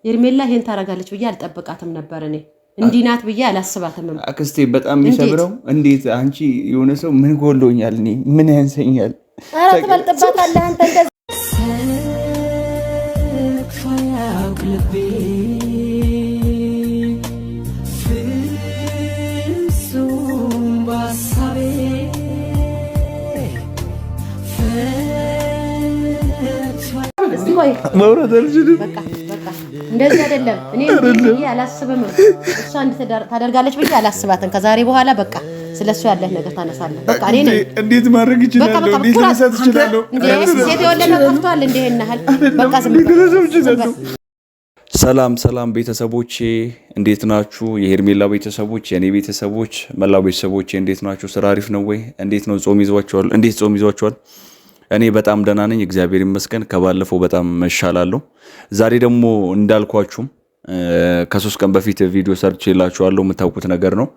ሄርሜላ ይሄን ታረጋለች ብዬ አልጠበቃትም ነበር እኔ እንዲናት ብዬ አላስባትም አክስቴ በጣም የሚሰብረው እንዴት አንቺ የሆነ ሰው ምን ጎሎኛል እኔ ምን ያንሰኛል አራት ባልጠባታለህ አንተ እንደዚህ ማውራት አልችልም በቃ እንደዚህ አይደለም እኔ እንዴ አላስብም እሷ ታደርጋለች ብዬ አላስባትም ከዛሬ በኋላ በቃ ስለሱ ያለ ነገር ታነሳለህ በቃ እኔ እንዴት ማድረግ ይችላል እንዴት ልሰጥ ይችላል ሴት የወለደ ከፍቷል እንዴ እናህል በቃ ሰላም ቤተሰቦቼ እንዴት ናችሁ የሄርሜላ ቤተሰቦች የኔ ቤተሰቦች መላው ቤተሰቦቼ እንዴት ናችሁ ስራ አሪፍ ነው ወይ እንዴት ነው ጾም ይዟችኋል እኔ በጣም ደህና ነኝ እግዚአብሔር ይመስገን ከባለፈው በጣም መሻላለሁ ዛሬ ደግሞ እንዳልኳችሁ ከ3 ቀን በፊት ቪዲዮ ሰርቼላችኋለሁ የምታውቁት ነገር ነው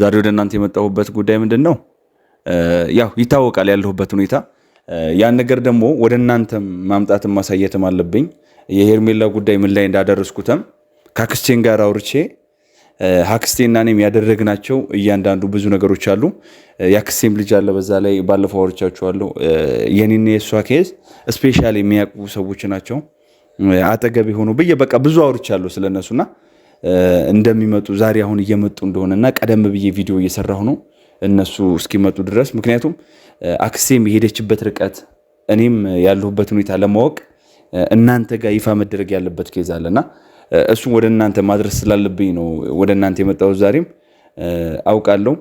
ዛሬ ወደ እናንተ የመጣሁበት ጉዳይ ምንድነው ያው ይታወቃል ያለሁበት ሁኔታ ያን ነገር ደግሞ ወደ እናንተ ማምጣት ማሳየትም አለብኝ የሄርሜላ ጉዳይ ምን ላይ እንዳደረስኩትም ከአክስቴን ጋር አውርቼ አክስቴና እኔም ያደረግናቸው እያንዳንዱ ብዙ ነገሮች አሉ ያክስቴም ልጅ አለ በዛ ላይ ባለፈው አውርቻችኋለሁ የኔና የሷ ኬዝ ስፔሻሊ የሚያውቁ ሰዎች ናቸው አጠገብ ሆኖ በቃ ብዙ አውርቻለሁ ስለነሱና እንደሚመጡ ዛሬ አሁን እየመጡ እንደሆነና ቀደም ብዬ ቪዲዮ እየሰራሁ ነው እነሱ እስኪመጡ ድረስ ምክንያቱም አክስቴም የሄደችበት ርቀት እኔም ያለሁበት ሁኔታ ለማወቅ እናንተ ጋር ይፋ መደረግ ያለበት ኬዝ አለና እሱ ወደ እናንተ ማድረስ ስላለብኝ ነው ወደ እናንተ የመጣው ዛሬም አውቃለሁ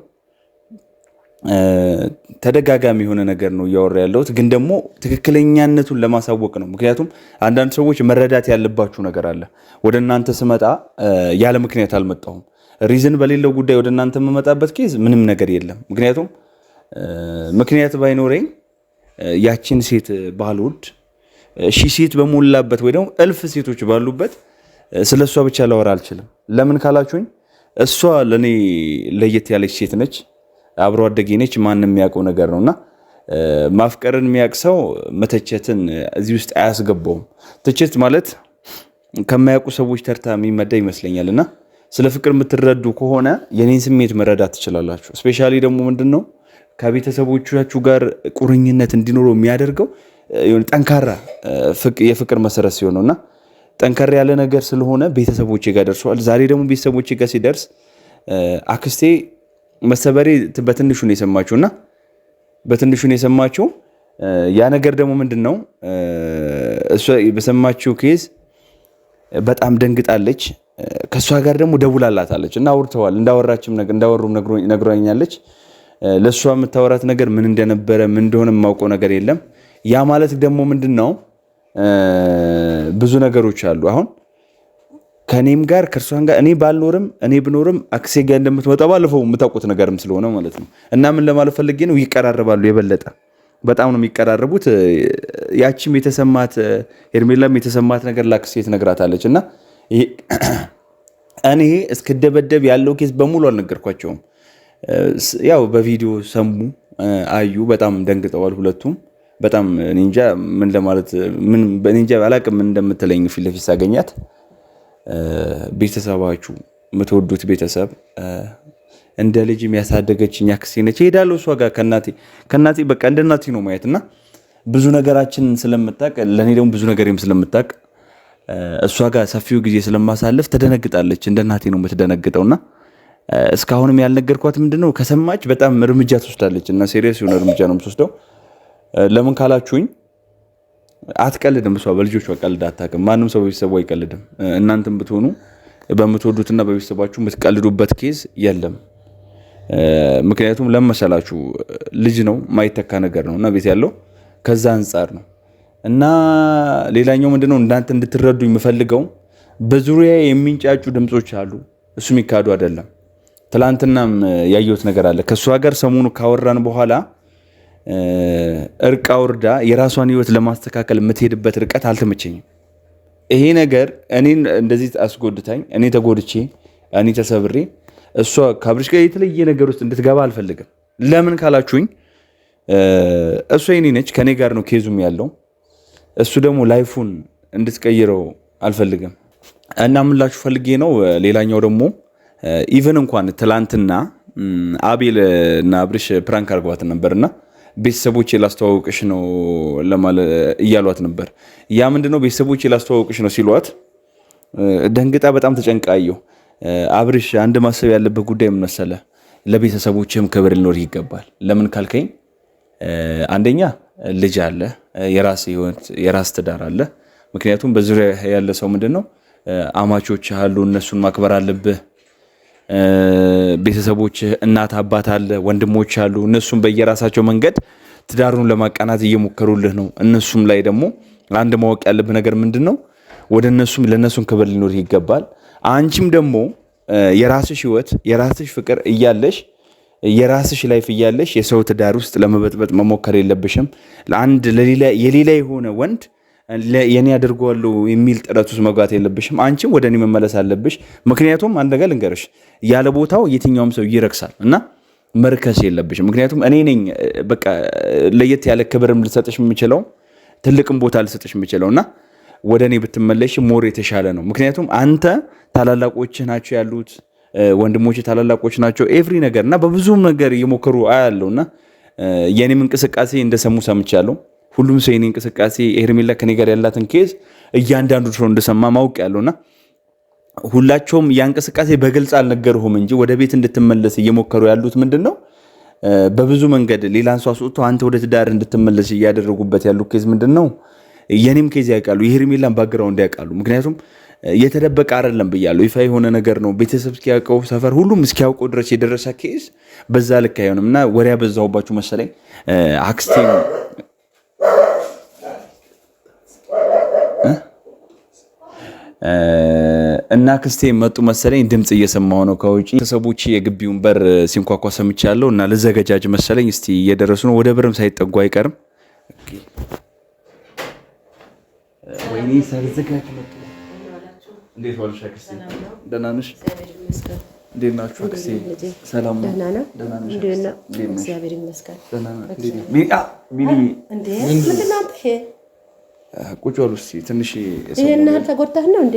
ተደጋጋሚ የሆነ ነገር ነው ያወራ ያለሁት ግን ደግሞ ትክክለኛነቱን ለማሳወቅ ነው ምክንያቱም አንዳንድ ሰዎች መረዳት ያለባችሁ ነገር አለ ወደ እናንተ ስመጣ ያለ ምክንያት አልመጣሁም ሪዝን በሌለው ጉዳይ ወደ እናንተ የምመጣበት ኬዝ ምንም ነገር የለም ምክንያቱም ምክንያት ባይኖረኝ ያቺን ሴት ባልወድ ሴት በሞላበት ወይ ደግሞ እልፍ ሴቶች ባሉበት ስለሷ ብቻ ላወራ አልችልም ለምን ካላችሁኝ እሷ ለኔ ለየት ያለች ሴት ነች አብሮ አደጌ ነች ማንንም የሚያውቀው ነገር ነውና ማፍቀርን የሚያቅሰው መተቸትን እዚህ ውስጥ አያስገባውም ትችት ማለት ከማያውቁ ሰዎች ተርታ የሚመዳ ይመስለኛልና ስለ ፍቅር የምትረዱ ከሆነ የኔን ስሜት መረዳት ትችላላችሁ ስፔሻሊ ደግሞ ምንድነው ከቤተሰቦቻችሁ ጋር ቁርኝነት እንዲኖረው የሚያደርገው ጠንካራ የፍቅር መሰረት ሲሆን ነውና ጠንካራ ያለ ነገር ስለሆነ ቤተሰቦቼ ጋር ደርሷል ዛሬ ደግሞ ቤተሰቦቼ ጋር ሲደርስ አክስቴ መሰበሬ በትንሹ ነው የሰማችውና በትንሹ ነው የሰማችው ያ ነገር ደግሞ ምንድነው እሷ በሰማችው ኬዝ በጣም ደንግጣለች ከሷ ጋር ደግሞ ደውላላታለች እና አውርተዋል እንዳወራችም ነገር እንዳወሩም ነግሮኛለች ለሷ የምታወራት ነገር ምን እንደነበረ ምን እንደሆነ ማውቀው ነገር የለም ያ ማለት ደግሞ ምንድነው ብዙ ነገሮች አሉ አሁን ከኔም ጋር ከርሷን ጋር እኔ ባልኖርም እኔ ብኖርም አክሴ ጋር እንደምትመጣ ባለፈው የምታውቁት ነገርም ስለሆነ ማለት ነው እና ምን ለማለት ፈልጌ ነው ይቀራረባሉ የበለጠ በጣም ነው የሚቀራረቡት ያቺም የተሰማት ሄርሜላም የተሰማት ነገር ለአክሴ ትነግራታለች እና እኔ እስከደበደብ ያለው ኬዝ በሙሉ አልነገርኳቸውም ያው በቪዲዮ ሰሙ አዩ በጣም ደንግጠዋል ሁለቱም በጣም እንጃ ምን ለማለት ምን እንጃ አላቅም እንደምትለኝ ፊት ለፊት ሳገኛት ቤተሰባችሁ የምትወዱት ቤተሰብ እንደ ልጅ የሚያሳደገችኝ አክስቴ ነች ሄዳለሁ እሷ ጋር ከናቴ በቃ እንደ እናቴ ነው ማየትና ብዙ ነገራችን ስለምታቅ ለኔ ደግሞ ብዙ ነገርም ስለምታቅ እሷ ጋር ሰፊው ጊዜ ስለማሳልፍ ተደነግጣለች እንደ እናቴ ነው የምትደነግጠውና እስካሁንም ያልነገርኳት ምንድነው ከሰማች በጣም እርምጃ ትወስዳለች እና ሲሪየስ የሆነ እርምጃ ነው የምትወስደው ለምን ካላችሁኝ አትቀልድም እሷ በልጆቿ ቀልድ አታውቅም ማንም ሰው በቤተሰቡ አይቀልድም እናንተም ብትሆኑ በምትወዱትና በቤተሰባችሁ የምትቀልዱበት ኬዝ የለም ምክንያቱም ለመሰላችሁ ልጅ ነው ማይተካ ነገር ነውና ቤት ያለው ከዛ አንፃር ነው እና ሌላኛው ምንድነው እናንተ እንድትረዱ የምፈልገው በዙሪያ የሚንጫጩ ድምጾች አሉ እሱ የሚካዱ አይደለም ትላንትናም ያየሁት ነገር አለ ከሷ ጋር ሰሞኑ ካወራን በኋላ እርቃ ወርዳ የራሷን ህይወት ለማስተካከል የምትሄድበት ርቀት አልተመቸኝም ይሄ ነገር እኔን እንደዚህ አስጎድታኝ እኔ ተጎድቼ እኔ ተሰብሬ እሷ ካብርሽ ጋር የተለየ ነገር ውስጥ እንድትገባ አልፈልግም ለምን ካላችሁኝ እሷ የኔ ነች ከኔ ጋር ነው ኬዙም ያለው እሱ ደግሞ ላይፉን እንድትቀይረው አልፈልግም እና ምላችሁ ፈልጌ ነው። ሌላኛው ደግሞ ኢቨን እንኳን ትላንትና አቤል እና አብርሽ ፕራንክ አርጓት ነበርና ቤተሰቦቼ ላስተዋውቅሽ ነው እያሏት ነበር። ያ ምንድነው ቤተሰቦቼ ላስተዋውቅሽ ነው ሲሏት ደንግጣ በጣም ተጨንቃየሁ። አብርሽ አንድ ማሰብ ያለበት ጉዳይ ምን መሰለህ? ለቤተሰቦችህም ክብር ሊኖር ይገባል። ለምን ካልከኝ አንደኛ ልጅ አለ፣ የራስ ህይወት፣ የራስ ትዳር አለ። ምክንያቱም በዙሪያ ያለ ሰው ምንድነው አማቾች አሉ፣ እነሱን ማክበር አለብህ። ቤተሰቦች እናት አባት አለ፣ ወንድሞች አሉ። እነሱም በየራሳቸው መንገድ ትዳሩን ለማቃናት እየሞከሩልህ ነው። እነሱም ላይ ደግሞ አንድ ማወቅ ያለብህ ነገር ምንድነው ወደ እነሱም ለነሱም ክብር ሊኖር ይገባል። አንቺም ደግሞ የራስሽ ህይወት የራስሽ ፍቅር እያለሽ የራስሽ ላይፍ እያለሽ የሰው ትዳር ውስጥ ለመበጥበጥ መሞከር የለብሽም። ለአንድ የሌላ የሆነ ወንድ የኔ አድርገዋለሁ የሚል ጥረት ውስጥ መግባት የለብሽም። አንቺም ወደ እኔ መመለስ አለብሽ። ምክንያቱም አንድ ነገር ልንገርሽ፣ ያለ ቦታው የትኛውም ሰው ይረክሳል እና መርከስ የለብሽም። ምክንያቱም እኔ ነኝ በቃ ለየት ያለ ክብርም ልሰጥሽ የምችለው ትልቅም ቦታ ልሰጥሽ የምችለው እና ወደ እኔ ብትመለሽ ሞር የተሻለ ነው። ምክንያቱም አንተ ታላላቆች ናቸው ያሉት፣ ወንድሞች ታላላቆች ናቸው ኤቭሪ ነገር እና በብዙ ነገር እየሞከሩ አያለውና የኔም እንቅስቃሴ እንደሰሙ ሰምቻለሁ። ሁሉም ሰው የኔ እንቅስቃሴ ሄርሜላ ከኔ ጋር ያላትን ኬዝ እያንዳንዱ ሰው እንደሰማ ማውቅ ያለውና ሁላቸውም ያ እንቅስቃሴ በግልጽ አልነገርሁም እንጂ ወደ ቤት እንድትመለስ እየሞከሩ ያሉት ምንድነው በብዙ መንገድ ሌላን ሰው አስወጥቶ አንተ ወደ ትዳር እንድትመለስ እያደረጉበት ያሉ ኬዝ ምንድነው የኔም ኬዝ ያውቃሉ፣ የሄርሜላን ባክግራውንድ ያውቃሉ። ምክንያቱም የተደበቀ አይደለም ብያለሁ፣ ይፋ የሆነ ነገር ነው። ቤተሰብ እስኪያውቀው ሰፈር ሁሉም እስኪያውቀው ድረስ የደረሰ ኬዝ በዛ ልክ አይሆንም እና ወሬ ያበዛሁባችሁ መሰለኝ። አክስቴም እና አክስቴ መጡ መሰለኝ፣ ድምጽ እየሰማሁ ነው ከውጪ። ቤተሰቦች የግቢውን በር ሲንኳኳ ሰምቻለሁ እና ልዘገጃጅ መሰለኝ። እስቲ እየደረሱ ነው፣ ወደ በርም ሳይጠጉ አይቀርም። ወይኔ ሳልዘጋጅ መጡ። እንዴት ዋልሽ አክስቴ? ደህና ነሽ? እንዴት ናችሁ አክስቴ? ሰላም ነው? ደህና ነሽ? እግዚአብሔር ይመስገን። ቁጭ በሉ እስኪ ትንሽ። ይሄን ያህል ተጎድተህ ነው እንዴ?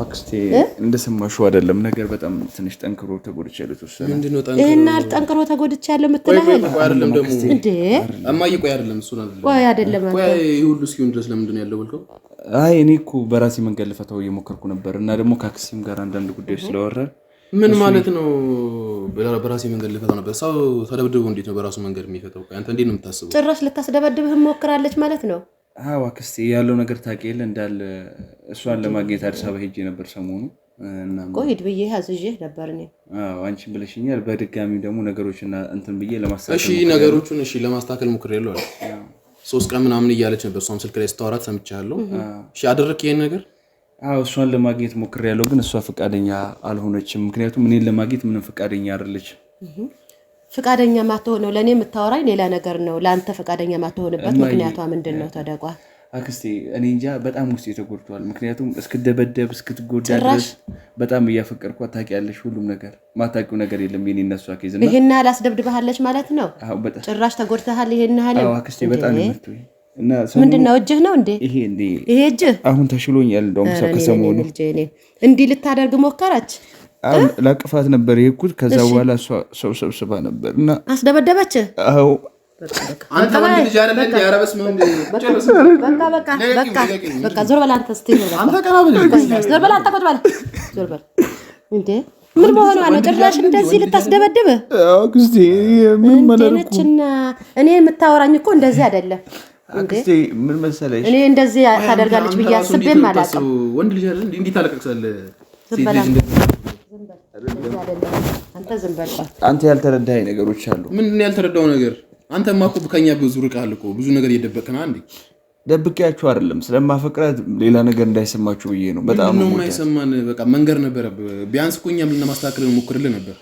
አክስቴ እንደሰማሽው አይደለም፣ ነገር በጣም ትንሽ ጠንክሮ ተጎድቻለሁ። ተወሰነ። ይሄን ያህል ጠንክሮ ተጎድቻለሁ የምትለው አይደለም ደግሞ እንዴ? እማዬ ቆይ አይደለም፣ እሱን አይደለም። ቆይ አይደለም፣ ቆይ ሁሉ እስኪሆን ድረስ ለምንድን ነው ያለው ብልከው? አይ እኔ እኮ በራሴ መንገድ ልፈታው እየሞከርኩ ነበር እና ደግሞ ከአክስቴም ጋር አንዳንድ ጉዳዮች ስለወራን። ምን ማለት ነው በራሴ መንገድ ልፈታው ነበር? ሰው ተደብድቦ እንዴት ነው በራሱ መንገድ የሚፈታው? አንተ እንዴት ነው የምታስበው? ጭራሽ ልታስደበድብህ ሞክራለች ማለት ነው? አዎ አክስቴ ያለው ነገር ታውቂ የለ እንዳለ እሷን ለማግኘት አዲስ አበባ ሄጄ ነበር ሰሞኑ እና ቆይድ ብዬ አዝዤህ ነበር እኔ። አዎ አንቺን ብለሽኛል። በድጋሚ ደግሞ ነገሮችን እንትን ብዬ ለማስተካከል እሺ ነገሮቹን እሺ ለማስተካከል ሞክሬያለሁ አለ። 3 ቀን ምናምን እያለች ነበር እሷም ስልክ ላይ ስታወራት ሰምቻለሁ። እሺ አደረክ ይሄን ነገር? አዎ እሷን ለማግኘት ሞክሬያለሁ፣ ግን እሷ ፈቃደኛ አልሆነችም። ምክንያቱም እኔን ለማግኘት ምንም ፈቃደኛ አይደለችም። ፈቃደኛ ማትሆነው ለኔ የምታወራኝ ሌላ ነገር ነው። ለአንተ ፈቃደኛ ማትሆንበት ምክንያቷ ምንድነው? ተደቋ አክስቴ እኔ እንጃ በጣም ውስጤ ተጎድቷል። ምክንያቱም እስክደበደብ እስክትጎዳ ድረስ በጣም እያፈቀርኳት ታውቂያለሽ። ሁሉም ነገር ማታውቂው ነገር የለም። የኔ እነሱ አኬዝ ነው። ይሄን ያህል አስደብድበሃለች ማለት ነው? ጭራሽ ተጎድተሃል። ይሄን ያህል አክስቴ በጣም ይመርጡኝ እና ምንድነው እጅህ ነው እንዴ? ይሄ እጅህ አሁን ተሽሎኛል። እንደውም ሰው ከሰሞኑ እንዲህ ልታደርግ ሞከረች። ላቅፋት ነበር የሄድኩት። ከዛ በኋላ እሷ ሰው ሰብስባ ነበር እና አስደበደበች። አዎ አንተ ወንድ ልጅ አይደለ እንዴ? አረበስ ምን እንዴ? በቃ ዞር በል አንተ። እስቲ አንተ ቀና በል፣ ዞር በል አንተ። ቁጭ በል ዞር በል እንዴ! ምን መሆኗ ነው? ጭራሽ እንደዚህ ልታስደበድብ? አክስቴ ምን ማለት ነው? እኔ የምታወራኝ እኮ እንደዚህ አይደለም። አክስቴ ምን መሰለሽ፣ እኔ እንደዚህ ታደርጋለች ብዬ አስቤም አላውቅም። ወንድ ልጅ አይደለ እንዴ? እንዴት ታለቅሳለህ? አንተ ያልተረዳኸኝ ነገሮች አሉ። ምንድን ነው ያልተረዳው ነገር? አንተማ እኮ ከኛ ብዙ ርቀሃል እኮ፣ ብዙ ነገር እየደበቅና እንዴ? ደብቄያችሁ አይደለም፣ ስለማፈቅራት ሌላ ነገር እንዳይሰማችሁ ብዬ ነው። በጣም ነው የማይሰማን። በቃ መንገር ነበር። ቢያንስ እኮ እኛም ለማስተካከል እንሞክርልህ ነበር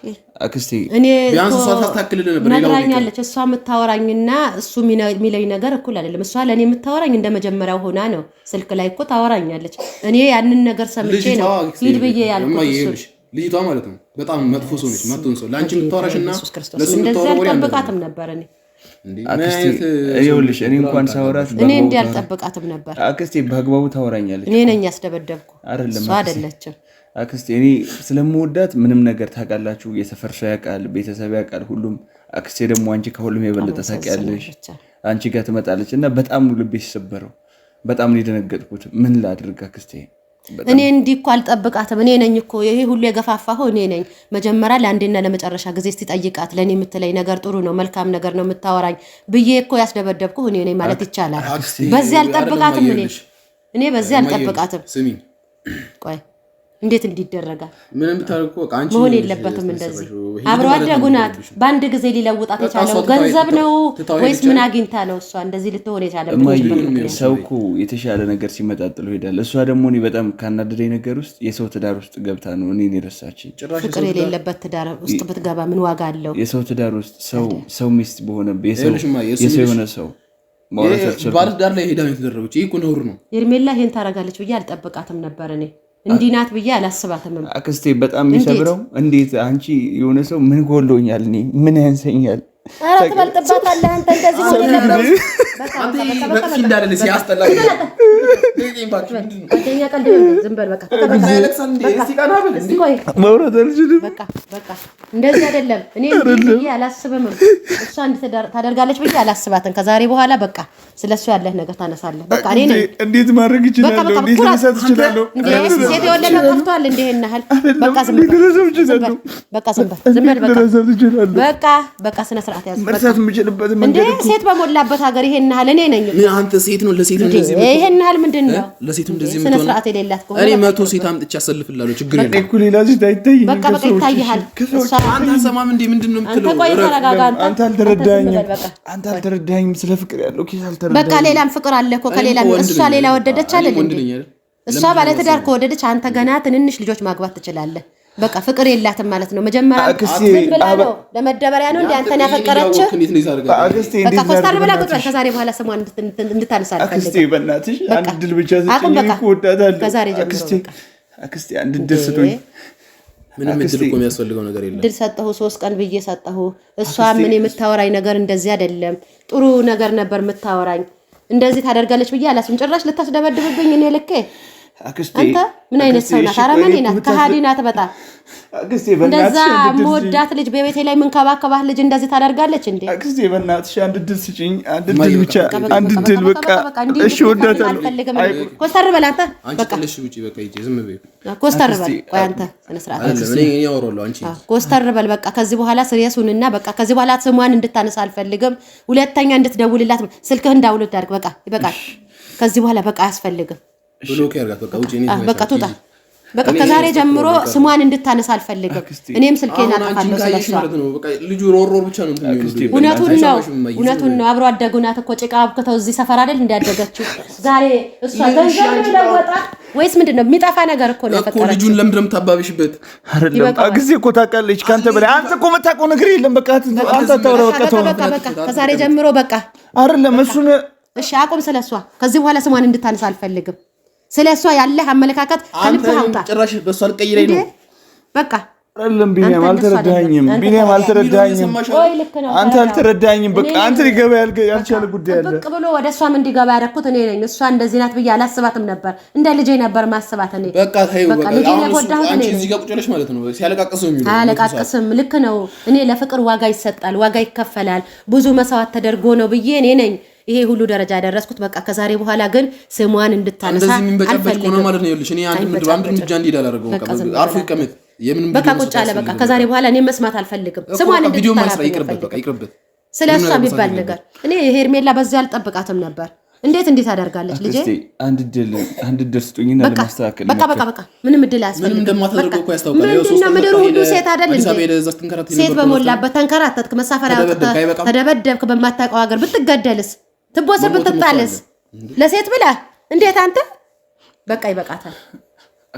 አክስቴ። እኔ ቢያንስ እሷ ታስተካክልልህ ነበር። ነግራኛለች። እሷ የምታወራኝና እሱ የሚለኝ ነገር እኩል አይደለም። እሷ ለእኔ የምታወራኝ እንደ መጀመሪያው ሆና ነው። ስልክ ላይ እኮ ታወራኛለች። እኔ ያንን ነገር ሰምቼ ነው ሂድ ብዬ ያልኩት። ልጅቷ ማለት ነው በጣም መጥፎ ሰው ነች። ማጥቶን ሰው ላንቺ የምታወራሽና ለሱ እንደዚህ የምታወራው አልጠብቃትም ነበር እኔ። ይኸውልሽ እኔ እንኳን ሳወራት እኔ እንዲህ አልጠብቃትም ነበር። አክስቴ በአግባቡ ታወራኛለች። እኔ ነኝ ያስደበደብኩ እሷ አይደለችም። አክስቴ እኔ ስለምወዳት ምንም ነገር ታውቃላችሁ። የሰፈር ሰው ያውቃል፣ ቤተሰብ ያውቃል፣ ሁሉም። አክስቴ ደግሞ አንቺ ከሁሉም የበለጠ ታውቂያለሽ። አንቺ ጋር ትመጣለች እና በጣም ነው ልቤ ሲሰበረው። በጣም ነው የደነገጥኩት። ምን ላድርግ አክስቴ? እኔ እንዲህ እኮ አልጠብቃትም። እኔ ነኝ እኮ ይሄ ሁሉ የገፋፋሁ እኔ ነኝ። መጀመሪያ ለአንዴና ለመጨረሻ ጊዜ እስቲ ጠይቃት። ለእኔ የምትለኝ ነገር ጥሩ ነው፣ መልካም ነገር ነው የምታወራኝ ብዬ እኮ ያስደበደብኩ እኔ ነኝ ማለት ይቻላል። በዚህ አልጠብቃትም። እኔ በዚህ አልጠብቃትም። ቆይ እንዴት እንዲደረጋል? መሆን የለበትም እንደዚህ። አብሮ አደጉ ናት። በአንድ ጊዜ ሊለውጣት የቻለው ገንዘብ ነው ወይስ ምን አግኝታ ነው እሷ እንደዚህ ልትሆን የቻለበት? ሰው እኮ የተሻለ ነገር ሲመጣጥሎ ይሄዳል። እሷ ደግሞ እኔ በጣም ካናደደኝ ነገር ውስጥ የሰው ትዳር ውስጥ ገብታ ነው እኔን የረሳችኝ። ፍቅር የሌለበት ትዳር ውስጥ ብትገባ ምን ዋጋ አለው? የሰው ትዳር ውስጥ ሰው ሚስት በሆነ የሰው የሆነ ሰው ባለትዳር ላይ ሄዳ ነው የተደረገች። ይህ እኮ ነውር ነው። ሄርሜላ ይሄን ታደርጋለች ብዬ አልጠብቃትም ነበር እኔ እንዲህ ናት ብዬ አላስባትም። አክስቴ በጣም የሚሰብረው እንዴት አንቺ የሆነ ሰው ምን ጎሎኛል? እኔ ምን ያንሰኛል? ኧረ ትበልጥባታለህ አንተ። እንደዚህ ሆነ ነበር አንተ በቃ እንዳለልኝ ሲያስጠላ ዝም በል በቃ። በቃ እንደዚህ አይደለም። እኔ እንዲህ አላስብም። እሷ ታደርጋለች ብዬ አላስባትም። ከዛሬ በኋላ በቃ ስለሱ ያለህ ነገር ታነሳለህ። በቃ እኔ ነኝ እንዴት ማድረግ ይችላል? እንዴት ልሰጥ ይችላል? ሴት የወለደ ከፍቷል እንዴ እናህል። በቃ ዝም በል በቃ ዝም በል በቃ በቃ ስነ ስርዓት ያዝ። መርሳት የምችልበት መንገድ እኮ ሴት በሞላበት ሀገር ይሄን ያህል እኔ ነኝ። አንተ ሴት ነው ለሴት እንደዚህ ይሄን ያህል ምንድን ነው ለሴት እንደዚህ ስነ ስርዓት የሌላት እኔ 100 ሴት አምጥቼ አሰልፍላለሁ። ችግር የለም እኮ ሌላ ሴት አይታይም። በቃ ይታይሃል። አንተ ሰማም እንዴ ምንድን ነው የምትለው? አንተ አልተረዳኸኝም። ስለ ፍቅር ያለው ኪስ አልተረዳኸኝም። በቃ ሌላም ፍቅር አለ እኮ ከሌላ እሷ ሌላ ወደደች አይደል እንዴ? እሷ ባለትዳር ከወደደች አንተ ገና ትንንሽ ልጆች ማግባት ትችላለህ። በቃ ፍቅር የላትም ማለት ነው። መጀመሪያ ብላ ነው ለመደበሪያ ነው እንዴ አንተን ያፈቀረችው? በቃ ኮስታር ብላ ቁጥር ከዛሬ በኋላ ስሟን እንድታነሳ አልፈልግም። አክስቴ በእናትሽ አንድ ድል ብቻ ስጪኝ እኮ ወዳታለሁ። ከዛሬ ጀምሮ አክስቴ አንድ ድል ስጡኝ። ምንም ድል እኮ የሚያስፈልገው ነገር የለም። ድል ሰጠሁ 3 ቀን ብዬ ሰጠሁ። እሷ ምን የምታወራኝ ነገር እንደዚህ አይደለም። ጥሩ ነገር ነበር የምታወራኝ። እንደዚህ ታደርጋለች ብዬ አላስብም። ጭራሽ ልታስደበድብብኝ እኔ ልኬ አንተ ምን አይነት ሰው ናት? አረመኔ ናት፣ ከሃዲ ናት በጣም። እንደዛ የምወዳት ልጅ በቤቴ ላይ የምንከባከባት ልጅ እንደዚህ ታደርጋለች እንዴ? አክስቴ በእናትሽ አንድ ድል ስጪኝ፣ አንድ ድል ብቻ፣ አንድ ድል በቃ። እሺ ወዳታለሁ። ኮስተር በል አንተ በቃ ኮስተር በል። ቆይ አንተ ስነ ስርዓት ኮስተር በል በቃ። ከዚህ በኋላ ስሪየሱንና በቃ ከዚህ በኋላ ስሟን እንድታነሳ አልፈልግም። ሁለተኛ እንድትደውልላት ስልክህ እንዳውልድ አድርግ። በቃ ይበቃል። ከዚህ በኋላ በቃ አያስፈልግም። ብሎክ ያርጋት በቃ ውጪ ነኝ በቃ ትውጣ። በቃ ከዛሬ ጀምሮ ስሟን እንድታነሳ አልፈልግም። እኔም ስልኬን አጠፋለሁ ስለሷ ማለት ነው። በቃ ልጁ ሮሮ ብቻ ነው እንትን እውነቱን ነው። አብሮ አደጉ ናት እኮ ጭቃ አብክተው እዚህ ሰፈር አይደል እንዲያደገችው። ዛሬ እሷ ገንዘብ ለወጣ ወይስ ምንድነው? የሚጠፋ ነገር እኮ ነው ያፈቀረችው። ልጁን ለምን እንደምታባብሽበት አይደለም። አግዜ እኮ ታውቃለች ካንተ በላይ አንተ እኮ የምታውቀው ነገር የለም። በቃ አንተ ታወራ በቃ ተው በቃ ከዛሬ ጀምሮ በቃ አይደለም እሱን እሺ አቁም። ስለሷ ከዚህ በኋላ ስሟን እንድታነሳ አልፈልግም። ስለሷ ያለህ አመለካከት ከልብህ አውጣ። ጭራሽ በሷ አልቀይረኝ ነው በቃ አይደለም። ቢኒያም አልተረዳኸኝም። አንተ አልተረዳኸኝም። በቃ አንተ ሊገባ ያልቻለ ጉዳይ አለ። በቃ ብሎ ወደ እሷም እንዲገባ ያደረኩት እኔ ነኝ። እሷ እንደዚህ ናት ብዬ አላስባትም ነበር። እንደ ልጄ ነበር ማስባት እኔ። በቃ ታዩ በቃ አንቺ እዚህ ጋር ቁጭ ብለሽ ማለት ነው ሲያለቃቅስ ነው የሚለው። አለቃቅስም ልክ ነው። እኔ ለፍቅር ዋጋ ይሰጣል፣ ዋጋ ይከፈላል፣ ብዙ መስዋዕት ተደርጎ ነው ብዬ እኔ ነኝ ይሄ ሁሉ ደረጃ ያደረስኩት። በቃ ከዛሬ በኋላ ግን ስሟን እንድታነሳ አልፈልግም ማለት ነው። ይኸውልሽ እኔ አንድ እርምጃ እንዲሄድ አላደርገውም። አርፎ ይቀመጥ። በቃ ቁጭ አለ። በቃ ከዛሬ በኋላ እኔ መስማት አልፈልግም። ስሟን እንድታነሳ ይቅርበት። ስለሷ የሚባል ነገር እኔ ሄርሜላ በዚህ አልጠብቃትም ነበር። እንዴት አደርጋለች ልጄ? አንድ ድል ስጡኝና ለማስተካከል በቃ ምንም እድል አያስፈልግም። ምንም እንደማታደርገው እኮ ያስታውቃል። ምድሩ ሁሉ ሴት አይደል እንዴ? ሴት በሞላበት ተንከራተትክ፣ መሳፈሪያ አውጥተህ ተደበደብክ። በማታውቀው ሀገር ብትገደልስ? ትቦስር ብትጣልስ? ለሴት ብላ እንዴት አንተ? በቃ ይበቃታል።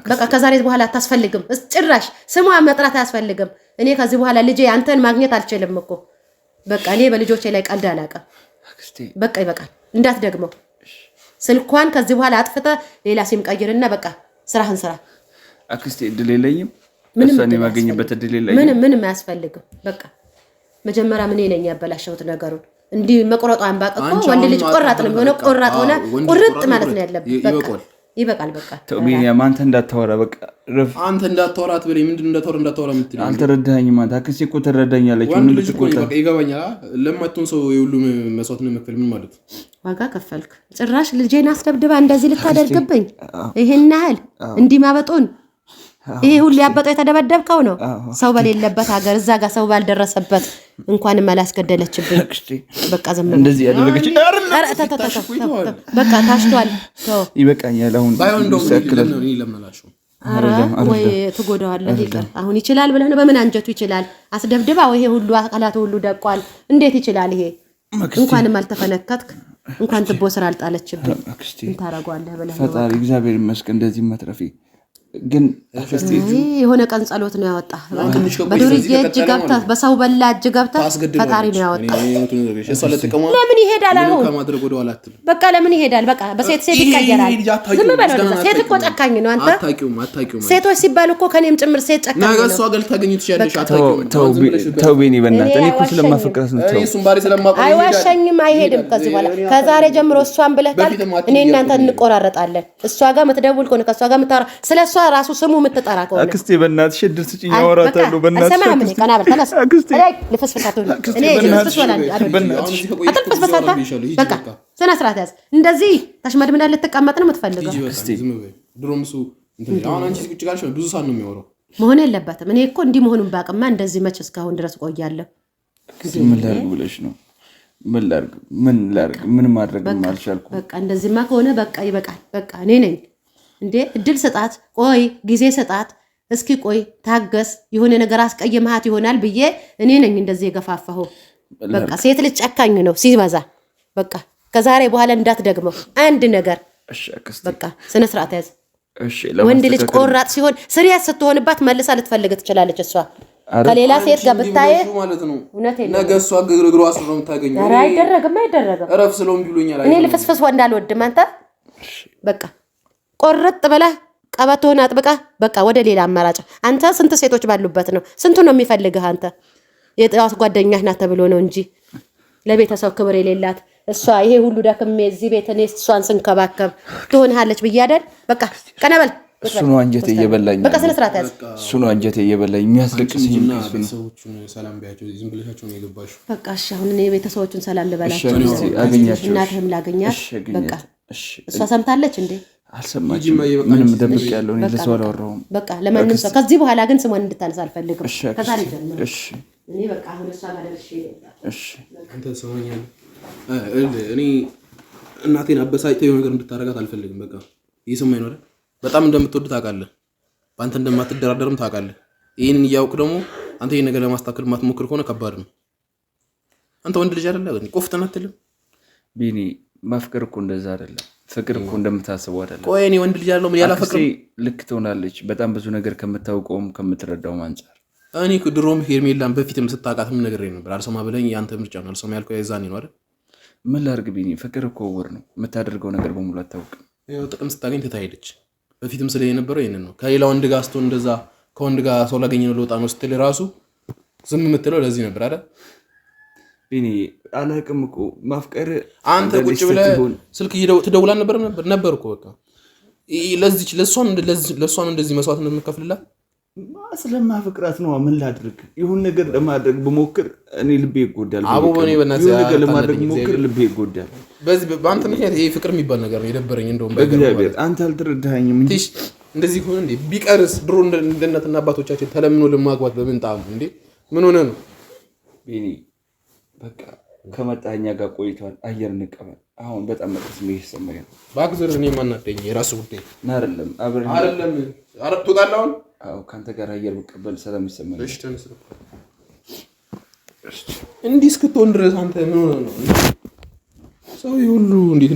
በቃ ከዛሬ በኋላ አታስፈልግም። ጭራሽ ስሟ መጥራት አያስፈልግም። እኔ ከዚህ በኋላ ልጄ አንተን ማግኘት አልችልም እኮ። በቃ እኔ በልጆቼ ላይ ቀልድ አላውቅም። በቃ ይበቃል። እንዳትደግመው። ስልኳን ከዚህ በኋላ አጥፍተህ ሌላ ሲም ቀይርና በቃ ስራህን ስራ። አክስቴ እድል የለኝም። እሷን የማገኝበት እድል የለኝም። ምንም አያስፈልግም። በቃ መጀመሪያ ምን ነኝ ያበላሸሁት ነገሩን እንዲህ መቆረጧን ባቀቆ ወንድ ልጅ ቆራጥ ነው የሚሆነው። ቆራጥ ሆነ ቁርጥ ማለት ነው ያለበት። በቃ ይበቃል። በቃ ቢኒያም አንተ እንዳታወራ በቃ አንተ እንዳታወራ አትበለኝ። ምንድን እንዳታወራ የምትል አልተረዳኸኝም። አንተ አክስቴ እኮ ትረዳኛለች። ወንድ ልጅ እኮ ይገባኛል። ለማትሆን ሰው የሁሉ መስዋዕት ነው መክፈል ምን ማለት ዋጋ ከፈልክ። ጭራሽ ልጄን አስደብድባ እንደዚህ ልታደርግብኝ ይሄን ያህል እንዲህ ማበጡን ይሄ ሁሉ ያበጠው የተደበደብከው ነው። ሰው በሌለበት ሀገር እዛ ጋር ሰው ባልደረሰበት እንኳንም አላስገደለችብኝ። በቃ ዘመን እንደዚህ ያደረገች በቃ ታሽቷል። ይበቃኛል። አሁን ወይ ትጎዳዋለህ። ይቀር አሁን ይችላል ብለህ ነው? በምን አንጀቱ ይችላል? አስደብድባው ይሄ ሁሉ አካላቱ ሁሉ ደቋል። እንዴት ይችላል? ይሄ እንኳንም አልተፈነከትክ እንኳን ትቦ ስራ አልጣለችብኝ። እንታረጋለህ ብለህ ነው? ፈጣሪ እግዚአብሔር ይመስገን እንደዚህ መትረፊ ግን የሆነ ቀን ጸሎት ነው ያወጣ። በዱርዬ እጅ ገብተህ በሰው በላ እጅ ገብተህ ፈጣሪ ነው ያወጣ። ለምን ይሄዳል? አሁን በቃ ለምን ይሄዳል? በቃ በሴት ይቀየራል። ዝም በለው። ሴት እኮ ጨካኝ ነው። አንተ ሴቶች ሲባሉ እኮ ከኔም ጭምር ሴት ጨካኝ ነው። ተው ቢኒ በእናትህ እኔ እኮ ስለማፈቅራት ነው። አይዋሸኝም። አይሄድም ከዚህ በኋላ ከዛሬ ጀምሮ እሷን ብለህ ካልክ እኔ እናንተ እንቆራረጣለን። እሷ ጋር የምትደውል ከሆነ ከእሷ ጋር የምታወራ ስለሷ ራሱ ስሙ የምትጠራ ከሆነ አክስቴ በእናትሽ እድል ስጪኝ አወራታለሁ። በእናትሽ በቃ ስነ ስርዓት ያዝ። እንደዚህ ተሽመድምዳ ልትቀመጥ ነው የምትፈልገው? መሆን የለበትም። እኔ እኮ እንዲህ መሆኑን ባቅማ እንደዚህ መች እስካሁን ድረስ ቆያለሁ። ምን ላድርግ ብለሽ ነው? ምን ላድርግ? ምን ማድረግ አልቻልኩም። በቃ እንደዚህማ ከሆነ በቃ ይበቃል። በቃ እኔ ነኝ እንዴ? እድል ስጣት፣ ቆይ ጊዜ ስጣት፣ እስኪ ቆይ ታገስ፣ የሆነ ነገር አስቀየምሃት ይሆናል ብዬ እኔ ነኝ እንደዚህ የገፋፋሁ። በቃ ሴት ልጅ ጨካኝ ነው ሲበዛ። በቃ ከዛሬ በኋላ እንዳትደግመው አንድ ነገር። በቃ ስነ ስርዓት ያዝ። ወንድ ልጅ ቆራጥ ሲሆን ስሪያስ ስትሆንባት መልሳ ልትፈልግ ትችላለች። እሷ ከሌላ ሴት ጋር ብታየ ማለት ነው ነገ እሷ ግርግሩ አስሮ ነው የምታገኘው። ኧረ አይደረግም። እረፍ ስለውም ቢሉኛል። እኔ ልፍስፍስ ወንድ አልወድም። አንተ በቃ ቆረጥ ብለህ ቀበቶህን አጥብቀህ በቃ ወደ ሌላ አማራጭ። አንተ ስንት ሴቶች ባሉበት ነው? ስንቱ ነው የሚፈልግህ? አንተ የጠዋት ጓደኛህ ናት ተብሎ ነው እንጂ ለቤተሰብ ክብር የሌላት እሷ ይሄ ሁሉ ደክሜ እዚህ ቤት እኔ እሷን ስንከባከብ ትሆንሃለች ብዬ አይደል? በቃ ቀነበል። እሱ ነው አንጀቴ እየበላኝ። በቃ ስነ ስርዓት ያዝ። እሱ ነው አንጀቴ እየበላኝ የሚያስለቅስኝ። ቤተሰቦቹን ሰላም ቢያቸው ዝም ብለሻቸው ነው የገባሽው። በቃ እሺ፣ አሁን እኔ ቤተሰቦቹን ሰላም ልበላቸው። አገኛቸው። እናትህም ላገኛት። በቃ እሷ ሰምታለች እንዴ? አልሰማችም። ምንም ደብቅ ያለው ነው ለሰው አላወራሁም። በቃ ለማንም ሰው ከዚህ በኋላ ግን ስሟን እንድታነሳ አልፈልግም። ከዛ ነው ጀምሮ። እሺ እኔ በቃ አሁን እሷ ጋር ደርሼ እሺ አንተ ሰማኛል። እኔ እናቴን አበሳጭተው የሆነ ነገር እንድታረጋት አልፈልግም። በቃ ይሰማኝ ነው አይደል? በጣም እንደምትወድ ታውቃለህ። በአንተ እንደማትደራደርም ታውቃለህ። ይሄንን እያውቅ ደግሞ አንተ ይሄን ነገር ለማስተካከል ማትሞክር ከሆነ ከባድ ነው። አንተ ወንድ ልጅ አይደለ? ቆፍጠን አትልም? ቢኒ ማፍቀር እኮ እንደዛ አይደለም። ፍቅር እኮ እንደምታስበው አይደለም። ቆይ እኔ ወንድ ልጅ አይደለም ምን ያላፈቅር ልክ ትሆናለች። በጣም ብዙ ነገር ከምታውቀውም ከምትረዳው አንፃር እኔ ድሮም ሄርሜላን በፊትም ስታውቃት ምን ነገር ነበር? አልሰማ ብለኝ ያንተ ምርጫ ነው። አልሰማ ያልከው የዛኔ ነው አይደል? ምን ላድርግ ቢኒ፣ ፍቅር እኮ ውር ነው። የምታደርገው ነገር በሙሉ አታውቅም። ያው ጥቅም ስታገኝ ትታሄደች። በፊትም ስለ የነበረው ይሄንን ነው። ከሌላ ወንድ ጋር ስትሆን እንደዛ ከወንድ ጋር ሰው ላገኝ ነው ልወጣ ነው ስትል ራሱ ዝም የምትለው ለዚህ ነበር አይደል? ቢኒ አላውቅም እኮ ማፍቀር። አንተ ቁጭ ብለህ ስልክ ትደውላን ነበር እኮ በቃ ለዚህ ለሷን እንደዚህ መስዋዕት እንደምከፍልላት ስለማፈቅራት ነው። ምን ላድርግ? ይሁን ነገር ለማድረግ በሞክር እኔ ልቤ ይጎዳል። አቡ በኔ በእናትህ ይሁን ነገር ለማድረግ በሞክር ልቤ ይጎዳል። በዚህ በአንተ ምክንያት ይሄ ፍቅር የሚባል ነገር ነው የደበረኝ። እንደውም በእግዚአብሔር አንተ አልተረዳኸኝም እንጂ እንደዚህ ሆነ እንዴ? ቢቀርስ ድሮ እንደናትና አባቶቻችን ተለምኖ ለማግባት በምን ጣም እንዴ? ምን ሆነ ነው ቢኒ? በቃ ከመጣኛ ጋር ቆይቷል። አየር እንቀበል። አሁን በጣም መጥፎ ነው ይሰማኛል። ባክዘር እኔ ማናደኝ የራሱ ጉዳይ አይደለም። አይደለም አረጥቶታል። አሁን አው ካንተ ጋር አየር መቀበል ሰላም ይሰማኛል። እሺ ተነስ። እንዲህ እስክትሆን ድረስ አንተ ምን ሆነ ነው ሰው ሁሉ እንዴት